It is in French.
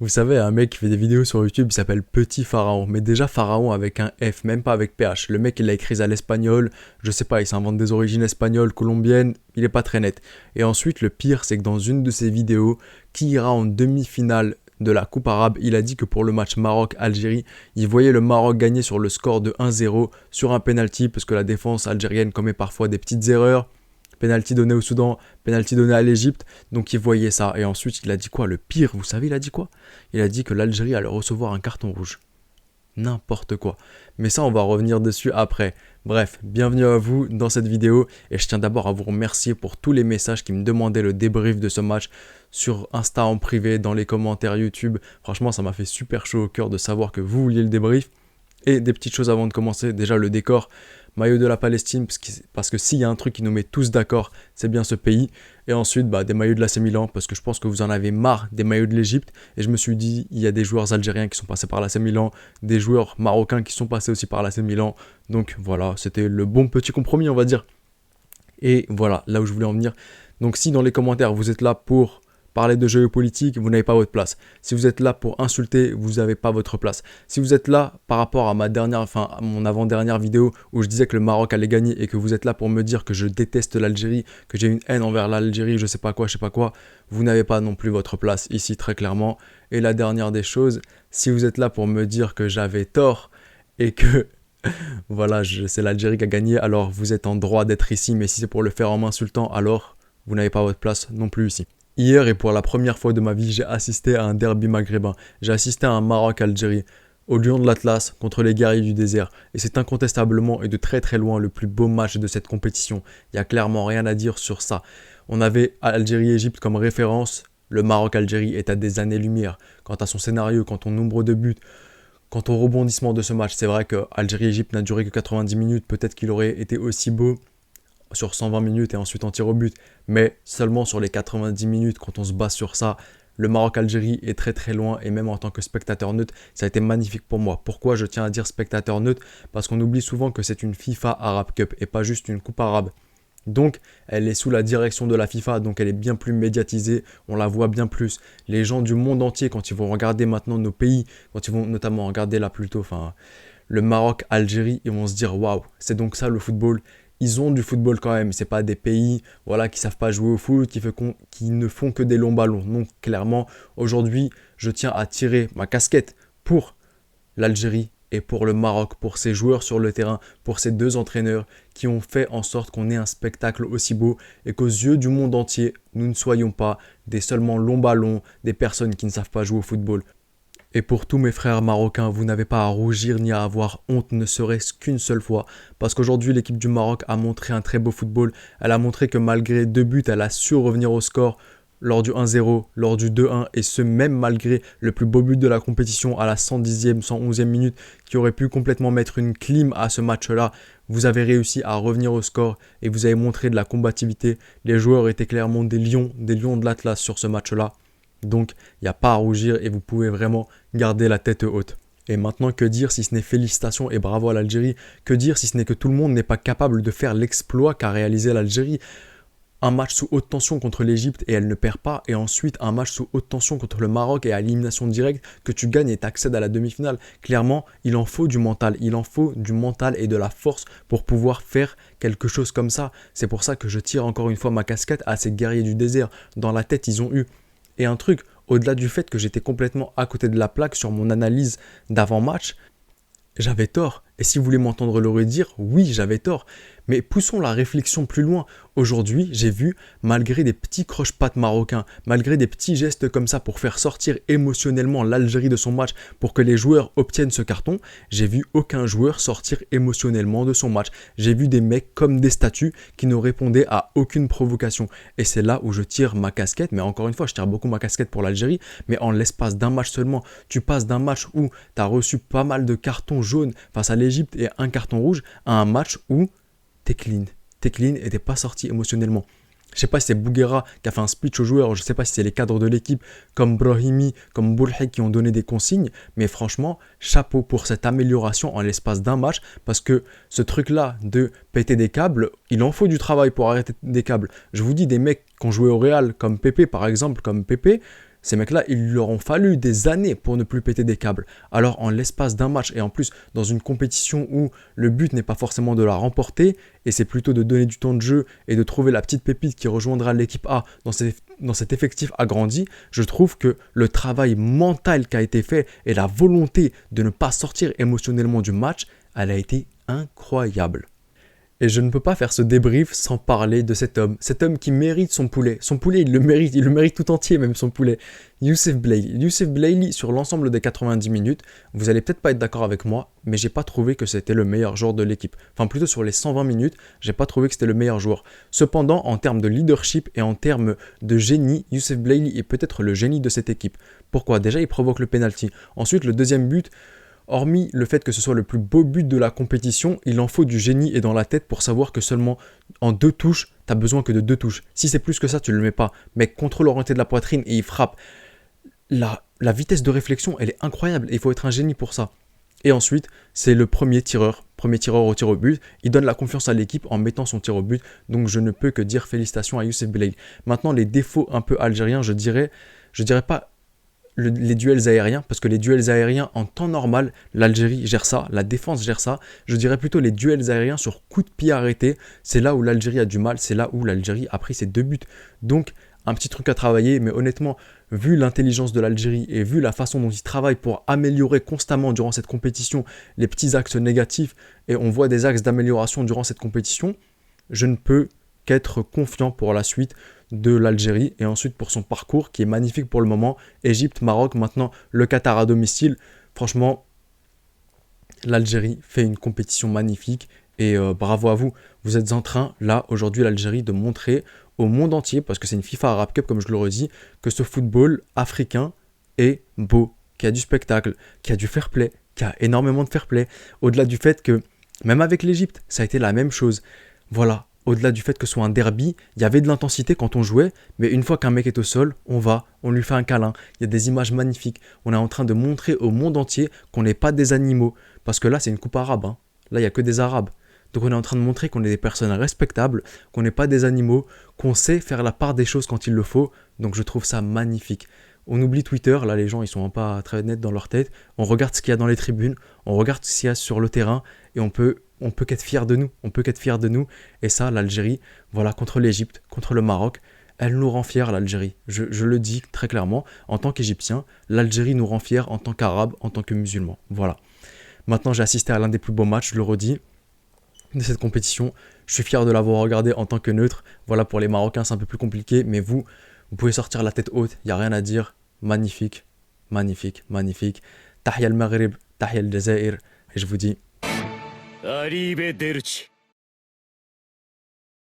Vous savez, un mec qui fait des vidéos sur YouTube, il s'appelle Petit Pharaon. Mais déjà Pharaon avec un F, même pas avec PH. Le mec, il l'a écrit à l'espagnol. Je sais pas, il s'invente des origines espagnoles, colombiennes. Il est pas très net. Et ensuite, le pire, c'est que dans une de ses vidéos, qui ira en demi-finale de la Coupe arabe, il a dit que pour le match Maroc-Algérie, il voyait le Maroc gagner sur le score de 1-0 sur un penalty, parce que la défense algérienne commet parfois des petites erreurs. Penalty donné au Soudan, penalty donné à l'Égypte, donc il voyait ça. Et ensuite, il a dit quoi? Le pire, vous savez, il a dit quoi? Il a dit que l'Algérie allait recevoir un carton rouge. N'importe quoi. Mais ça, on va revenir dessus après. Bref, bienvenue à vous dans cette vidéo. Et je tiens d'abord à vous remercier pour tous les messages qui me demandaient le débrief de ce match sur Insta en privé, dans les commentaires YouTube. Franchement, ça m'a fait super chaud au cœur de savoir que vous vouliez le débrief. Et des petites choses avant de commencer. Déjà, le décor. Maillot de la Palestine, parce que s'il y a un truc qui nous met tous d'accord, c'est bien ce pays. Et ensuite, des maillots de l'AC Milan, parce que je pense que vous en avez marre des maillots de l'Égypte. Et je me suis dit, il y a des joueurs algériens qui sont passés par l'AC Milan, des joueurs marocains qui sont passés aussi par l'AC Milan. Donc voilà, c'était le bon petit compromis, on va dire. Et voilà, là où je voulais en venir. Donc si dans les commentaires, vous êtes là pour parler de géopolitique, vous n'avez pas votre place. Si vous êtes là pour insulter, vous n'avez pas votre place. Si vous êtes là par rapport à à mon avant-dernière vidéo où je disais que le Maroc allait gagner et que vous êtes là pour me dire que je déteste l'Algérie, que j'ai une haine envers l'Algérie, je sais pas quoi, vous n'avez pas non plus votre place ici très clairement. Et la dernière des choses, si vous êtes là pour me dire que j'avais tort et que voilà, c'est l'Algérie qui a gagné, alors vous êtes en droit d'être ici, mais si c'est pour le faire en m'insultant, alors vous n'avez pas votre place non plus ici. Hier et pour la première fois de ma vie, j'ai assisté à un derby maghrébin. J'ai assisté à un Maroc-Algérie, au Lion de l'Atlas contre les guerriers du désert. Et c'est incontestablement et de très très loin le plus beau match de cette compétition. Il n'y a clairement rien à dire sur ça. On avait Algérie-Égypte comme référence. Le Maroc-Algérie est à des années-lumière. Quant à son scénario, quant au nombre de buts, quant au rebondissement de ce match, c'est vrai que Algérie-Égypte n'a duré que 90 minutes. Peut-être qu'il aurait été aussi beau sur 120 minutes et ensuite en tir au but. Mais seulement sur les 90 minutes, quand on se base sur ça, le Maroc-Algérie est très très loin et même en tant que spectateur neutre, ça a été magnifique pour moi. Pourquoi je tiens à dire spectateur neutre? Parce qu'on oublie souvent que c'est une FIFA Arab Cup et pas juste une coupe arabe. Donc, elle est sous la direction de la FIFA, donc elle est bien plus médiatisée, on la voit bien plus. Les gens du monde entier, quand ils vont regarder maintenant nos pays, quand ils vont notamment regarder là plutôt, le Maroc-Algérie, ils vont se dire waouh, c'est donc ça le football. Ils ont du football quand même, c'est pas des pays qui savent pas jouer au foot, qui ne font que des longs ballons. Donc clairement, aujourd'hui, je tiens à tirer ma casquette pour l'Algérie et pour le Maroc, pour ces joueurs sur le terrain, pour ces deux entraîneurs qui ont fait en sorte qu'on ait un spectacle aussi beau et qu'aux yeux du monde entier, nous ne soyons pas des seulement longs ballons, des personnes qui ne savent pas jouer au football. Et pour tous mes frères marocains, vous n'avez pas à rougir ni à avoir honte, ne serait-ce qu'une seule fois. Parce qu'aujourd'hui, l'équipe du Maroc a montré un très beau football. Elle a montré que malgré 2 buts, elle a su revenir au score lors du 1-0, lors du 2-1. Et ce même malgré le plus beau but de la compétition à la 110e, 111e minute, qui aurait pu complètement mettre une clim à ce match-là. Vous avez réussi à revenir au score et vous avez montré de la combativité. Les joueurs étaient clairement des lions de l'Atlas sur ce match-là. Donc, il n'y a pas à rougir et vous pouvez vraiment garder la tête haute. Et maintenant, que dire si ce n'est félicitations et bravo à l'Algérie? Que dire si ce n'est que tout le monde n'est pas capable de faire l'exploit qu'a réalisé l'Algérie? Un match sous haute tension contre l'Égypte et elle ne perd pas, et ensuite un match sous haute tension contre le Maroc et à élimination directe que tu gagnes et t'accèdes à la demi-finale. Clairement, il en faut du mental, et de la force pour pouvoir faire quelque chose comme ça. C'est pour ça que je tire encore une fois ma casquette à ces guerriers du désert. Dans la tête, ils ont eu. Et un truc, au-delà du fait que j'étais complètement à côté de la plaque sur mon analyse d'avant-match, j'avais tort. Et si vous voulez m'entendre le redire, oui, j'avais tort. Mais poussons la réflexion plus loin. Aujourd'hui, j'ai vu, malgré des petits croche-pattes marocains, malgré des petits gestes comme ça pour faire sortir émotionnellement l'Algérie de son match pour que les joueurs obtiennent ce carton, j'ai vu aucun joueur sortir émotionnellement de son match. J'ai vu des mecs comme des statues qui ne répondaient à aucune provocation. Et c'est là où je tire ma casquette. Mais encore une fois, je tire beaucoup ma casquette pour l'Algérie. Mais en l'espace d'un match seulement, tu passes d'un match où tu as reçu pas mal de cartons jaunes face à l'Égypte et un carton rouge à un match où t'es clean et t'es pas sorti émotionnellement. Je sais pas si c'est Bouguera qui a fait un speech aux joueurs, je sais pas si c'est les cadres de l'équipe comme Brahimi, comme Boulhay qui ont donné des consignes, mais franchement, chapeau pour cette amélioration en l'espace d'un match, parce que ce truc-là de péter des câbles, il en faut du travail pour arrêter des câbles. Je vous dis, des mecs qui ont joué au Real, comme Pepe par exemple, comme Pepe, ces mecs-là, il leur ont fallu des années pour ne plus péter des câbles. Alors en l'espace d'un match, et en plus dans une compétition où le but n'est pas forcément de la remporter, et c'est plutôt de donner du temps de jeu et de trouver la petite pépite qui rejoindra l'équipe A dans cet effectif agrandi, je trouve que le travail mental qui a été fait et la volonté de ne pas sortir émotionnellement du match, elle a été incroyable. Et je ne peux pas faire ce débrief sans parler de cet homme qui mérite son poulet. Son poulet, il le mérite tout entier, même son poulet. Youssef Blaili. Youssef Blaili, sur l'ensemble des 90 minutes, vous allez peut-être pas être d'accord avec moi, mais j'ai pas trouvé que c'était le meilleur joueur de l'équipe. Enfin, plutôt sur les 120 minutes, j'ai pas trouvé que c'était le meilleur joueur. Cependant, en termes de leadership et en termes de génie, Youssef Blaili est peut-être le génie de cette équipe. Pourquoi ? Déjà, il provoque le penalty. Ensuite, le deuxième but, hormis le fait que ce soit le plus beau but de la compétition, il en faut du génie et dans la tête pour savoir que seulement en 2 touches, tu as besoin que de 2 touches. Si c'est plus que ça, tu ne le mets pas. Mais contrôle orienté de la poitrine et il frappe. La vitesse de réflexion, elle est incroyable et il faut être un génie pour ça. Et ensuite, c'est le premier tireur au tir au but. Il donne la confiance à l'équipe en mettant son tir au but. Donc je ne peux que dire félicitations à Youssef Blaili. Maintenant, les défauts un peu algériens, je dirais pas les duels aériens, parce que les duels aériens en temps normal, l'Algérie gère ça, la défense gère ça. Je dirais plutôt les duels aériens sur coup de pied arrêté. C'est là où l'Algérie a du mal, c'est là où l'Algérie a pris ses 2 buts. Donc, un petit truc à travailler, mais honnêtement, vu l'intelligence de l'Algérie et vu la façon dont ils travaillent pour améliorer constamment durant cette compétition les petits axes négatifs, et on voit des axes d'amélioration durant cette compétition, je ne peux qu'être confiant pour la suite de l'Algérie et ensuite pour son parcours qui est magnifique pour le moment. Égypte, Maroc, maintenant le Qatar à domicile. Franchement, l'Algérie fait une compétition magnifique et bravo à vous. Vous êtes en train, là, aujourd'hui, l'Algérie, de montrer au monde entier, parce que c'est une FIFA Arab Cup, comme je le redis, que ce football africain est beau, qu'il y a du spectacle, qu'il y a du fair play, qu'il y a énormément de fair play. Au-delà du fait que, même avec l'Égypte, ça a été la même chose. Voilà. Au-delà du fait que ce soit un derby, il y avait de l'intensité quand on jouait, mais une fois qu'un mec est au sol, on lui fait un câlin. Il y a des images magnifiques. On est en train de montrer au monde entier qu'on n'est pas des animaux. Parce que là, c'est une coupe arabe. Là, il n'y a que des arabes. Donc on est en train de montrer qu'on est des personnes respectables, qu'on n'est pas des animaux, qu'on sait faire la part des choses quand il le faut. Donc je trouve ça magnifique. On oublie Twitter, là les gens ils sont pas très nets dans leur tête. On regarde ce qu'il y a dans les tribunes, on regarde ce qu'il y a sur le terrain et on peut qu'être fiers de nous. Et ça, l'Algérie, voilà, contre l'Égypte, contre le Maroc, elle nous rend fiers, l'Algérie. Je le dis très clairement, en tant qu'Égyptien, l'Algérie nous rend fiers en tant qu'Arabes, en tant que musulmans. Voilà. Maintenant, j'ai assisté à l'un des plus beaux matchs, je le redis, de cette compétition. Je suis fier de l'avoir regardé en tant que neutre. Voilà, pour les Marocains, c'est un peu plus compliqué, mais vous pouvez sortir la tête haute, il n'y a rien à dire. Magnifique, magnifique, magnifique. Tahia al-Maghrib, Tahia al-Jazair. Et je vous dis... Arrivederci.